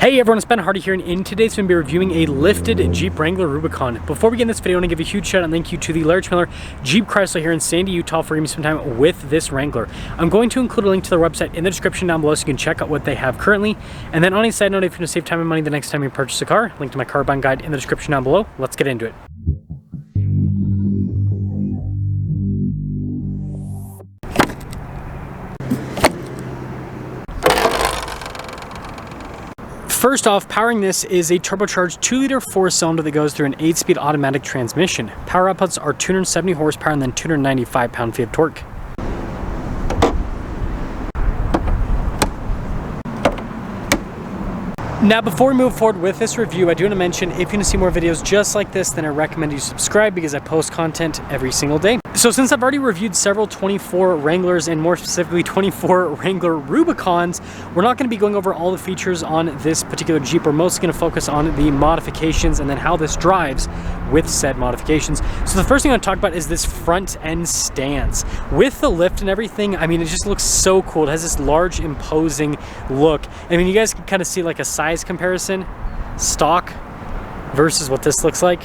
Hey everyone, it's Ben Hardy here, and in today's video, I'm going to be reviewing a lifted Jeep Wrangler Rubicon. Before we get in this video, I want to give a huge shout out and thank you to the Larry Miller Jeep Chrysler here in Sandy, Utah for giving me some time with this Wrangler. I'm going to include a link to their website in the description down below so you can check out what they have currently. And then on a side note, if you're going to save time and money the next time you purchase a car, link to my car buying guide in the description down below. Let's get into it. First off, powering this is a turbocharged 2-liter 4-cylinder that goes through an 8-speed automatic transmission. Power outputs are 270 horsepower and then 295 pound-feet of torque. Now, before we move forward with this review, I do want to mention, if you want to see more videos just like this, then I recommend you subscribe because I post content every single day. So since I've already reviewed several 24 Wranglers and more specifically 24 Wrangler Rubicons, we're not going to be going over all the features on this particular Jeep. We're mostly going to focus on the modifications and then how this drives with said modifications. So the first thing I want to talk about is this front end stance. With the lift and everything, I mean, it just looks so cool. It has this large, imposing look. I mean, you guys can kind of see like a size comparison, stock versus what this looks like.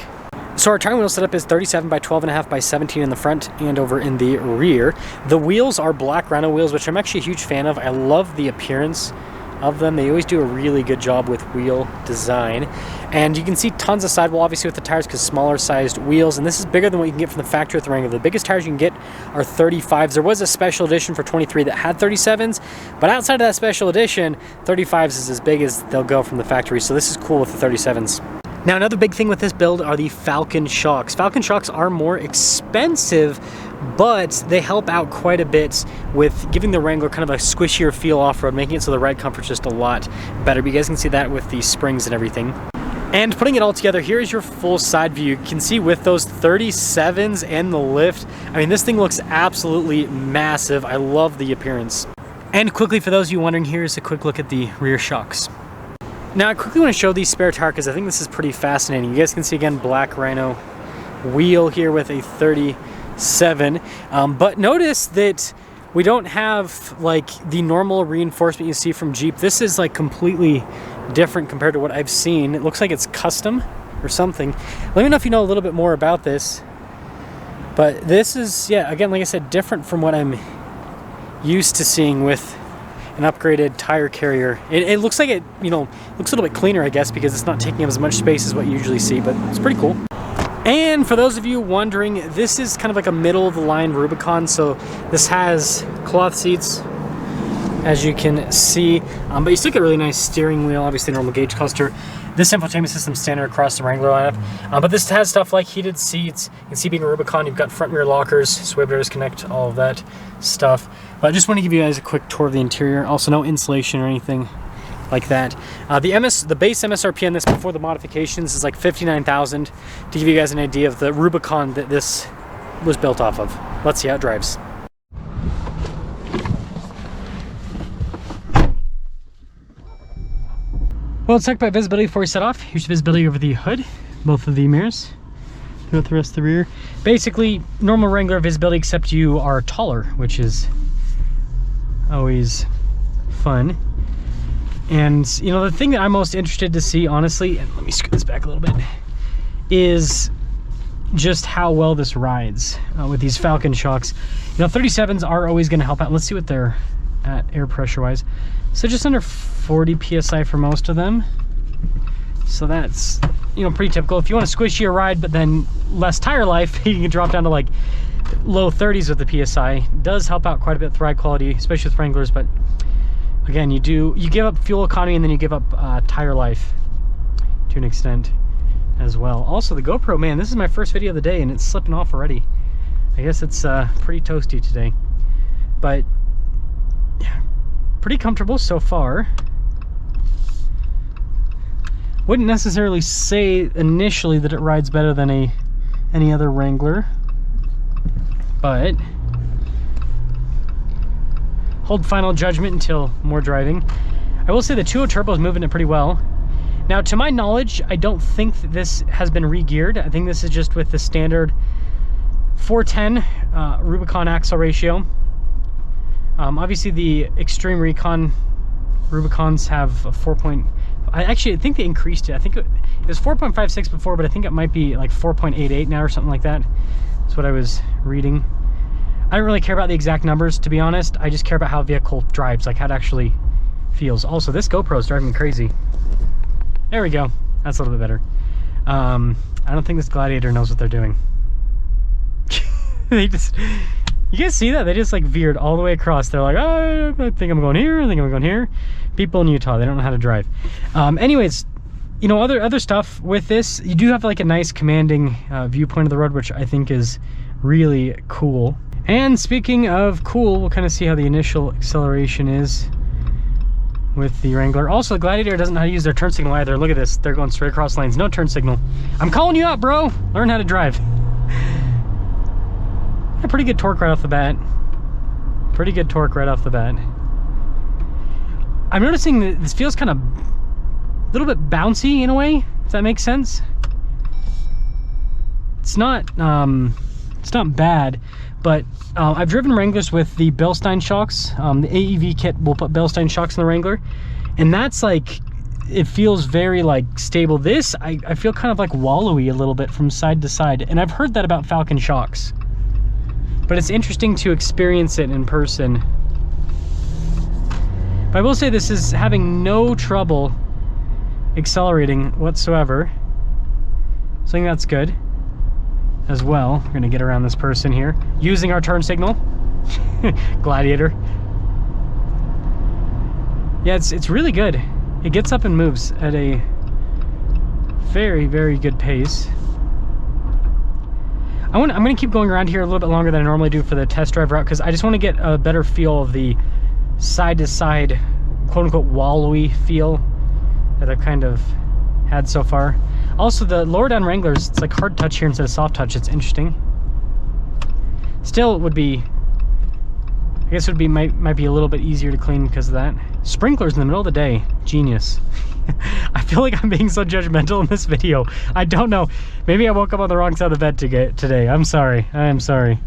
So our tire wheel setup is 37 by 12.5 by 17 in the front and over in the rear. The wheels are black Rhino wheels, which I'm actually a huge fan of. I love the appearance of them. They always do a really good job with wheel design. And you can see tons of sidewall, obviously, with the tires because smaller sized wheels. And this is bigger than what you can get from the factory with the Wrangler. The biggest tires you can get are 35s. There was a special edition for 23 that had 37s, but outside of that special edition, 35s is as big as they'll go from the factory. So this is cool with the 37s. Now, another big thing with this build are the Falcon shocks. Falcon shocks are more expensive, but they help out quite a bit with giving the Wrangler kind of a squishier feel off-road, making it so the ride comfort's just a lot better. But you guys can see that with the springs and everything. And putting it all together, here is your full side view. You can see with those 37s and the lift, I mean, this thing looks absolutely massive. I love the appearance. And quickly, for those of you wondering, here's a quick look at the rear shocks. Now, I quickly want to show the spare tire because I think this is pretty fascinating. You guys can see, again, black Rhino wheel here with a 37. But notice that we don't have, like, the normal reinforcement you see from Jeep. This is, like, completely different compared to what I've seen. It looks like it's custom or something. Let me know if you know a little bit more about this. But this is, yeah, again, like I said, different from what I'm used to seeing with an upgraded tire carrier. It looks like it, you know, looks a little bit cleaner, I guess, because it's not taking up as much space as what you usually see, but it's pretty cool. And for those of you wondering, this is kind of like a middle of the line Rubicon. So this has cloth seats, as you can see, but you still get a really nice steering wheel, obviously normal gauge cluster. This infotainment system is standard across the Wrangler lineup, but this has stuff like heated seats. You can see, being a Rubicon, you've got front rear lockers, so able to disconnect, all of that stuff. But I just want to give you guys a quick tour of the interior. Also, no insulation or anything like that. The base MSRP on this before the modifications is like $59,000. To give you guys an idea of the Rubicon that this was built off of. Let's see how it drives. Well, let's talk about visibility before we set off. Here's visibility over the hood, both of the mirrors, throughout the rest of the rear. Basically, normal Wrangler visibility, except you are taller, which is always fun. And, you know, the thing that I'm most interested to see, honestly, and let me scoot this back a little bit, is just how well this rides with these Falcon shocks. You know, 37s are always going to help out. Let's see what they're at air pressure wise. So just under 40 psi for most of them. So that's, you know, pretty typical. If you want to squish your ride but then less tire life, you can drop down to like low 30s with the psi. It does help out quite a bit with ride quality, especially with Wranglers. But again, you give up fuel economy and then you give up tire life to an extent as well. Also, the GoPro, man, this is my first video of the day and it's slipping off already. I guess it's pretty toasty today, but yeah, pretty comfortable so far. Wouldn't necessarily say initially that it rides better than any other Wrangler, but hold final judgment until more driving. I will say the 2.0 turbo is moving it pretty well. Now, to my knowledge, I don't think that this has been re-geared. I think this is just with the standard 410 Rubicon axle ratio. Obviously, the Extreme Recon Rubicons have a I think they increased it. I think it was 4.56 before, but I think it might be like 4.88 now or something like that. That's what I was reading. I don't really care about the exact numbers, to be honest. I just care about how a vehicle drives, like how it actually feels. Also, this GoPro is driving me crazy. There we go. That's a little bit better. I don't think this Gladiator knows what they're doing. They just, you guys see that? They just like veered all the way across. They're like, oh, I think I'm going here. I think I'm going here. People in Utah, they don't know how to drive. Anyways, you know, other stuff with this, you do have like a nice commanding viewpoint of the road, which I think is really cool. And speaking of cool, we'll kind of see how the initial acceleration is with the Wrangler. Also, the Gladiator doesn't know how to use their turn signal either. Look at this. They're going straight across lanes. No turn signal. I'm calling you out, bro. Learn how to drive. Yeah, pretty good torque right off the bat. Pretty good torque right off the bat. I'm noticing that this feels kind of a little bit bouncy in a way, if that makes sense. It's not bad, but I've driven Wranglers with the Bilstein shocks. The AEV kit will put Bilstein shocks in the Wrangler, and that's like, it feels very like stable. This, I feel kind of like wallowy a little bit from side to side, and I've heard that about Falcon shocks, but it's interesting to experience it in person. But I will say this is having no trouble accelerating whatsoever, so I think that's good as well. We're gonna get around this person here using our turn signal. Gladiator. Yeah, it's really good. It gets up and moves at a very, very good pace. I'm gonna keep going around here a little bit longer than I normally do for the test drive route, because I just want to get a better feel of the side to side, quote unquote, wallowy feel that I've kind of had so far. Also, the lower down Wranglers, it's like hard touch here instead of soft touch. It's interesting. Still, it would be, I guess it would be, might be a little bit easier to clean because of that. Sprinklers in the middle of the day, genius. I feel like I'm being so judgmental in this video. I don't know. Maybe I woke up on the wrong side of the bed today. I'm sorry. I am sorry.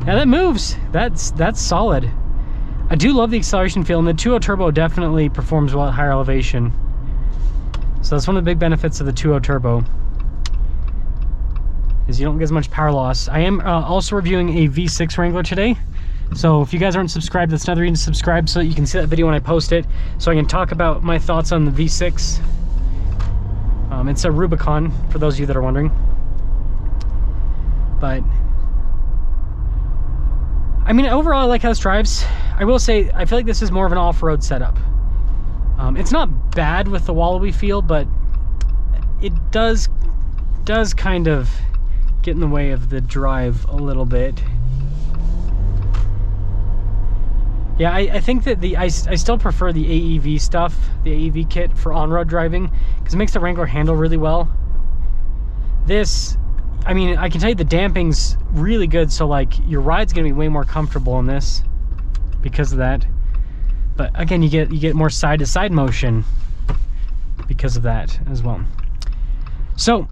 Yeah, that moves. That's solid. I do love the acceleration feel, and the 2.0 turbo definitely performs well at higher elevation. So that's one of the big benefits of the 2.0 turbo, is you don't get as much power loss. I am also reviewing a V6 Wrangler today. So if you guys aren't subscribed, that's another reason to subscribe, so that you can see that video when I post it, so I can talk about my thoughts on the V6. It's a Rubicon, for those of you that are wondering. But I mean, overall, I like how this drives. I will say, I feel like this is more of an off-road setup. It's not bad with the wallowy feel, but it does kind of get in the way of the drive a little bit. Yeah, I think that I still prefer the AEV stuff, the AEV kit for on-road driving, because it makes the Wrangler handle really well. This, I mean, I can tell you the damping's really good, so like your ride's gonna be way more comfortable in this because of that. But again, you get more side-to-side motion because of that as well. So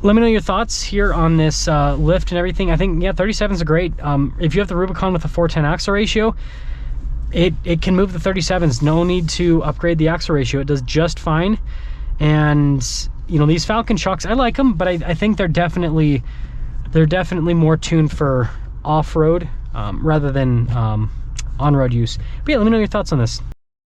let me know your thoughts here on this lift and everything. I think, yeah, 37 is great. If you have the Rubicon with a 4:10 axle ratio, it can move the 37s. No need to upgrade the axle ratio. It does just fine. And you know, these Falcon shocks, I like them, but I think they're definitely more tuned for off-road rather than on-road use. But yeah, let me know your thoughts on this.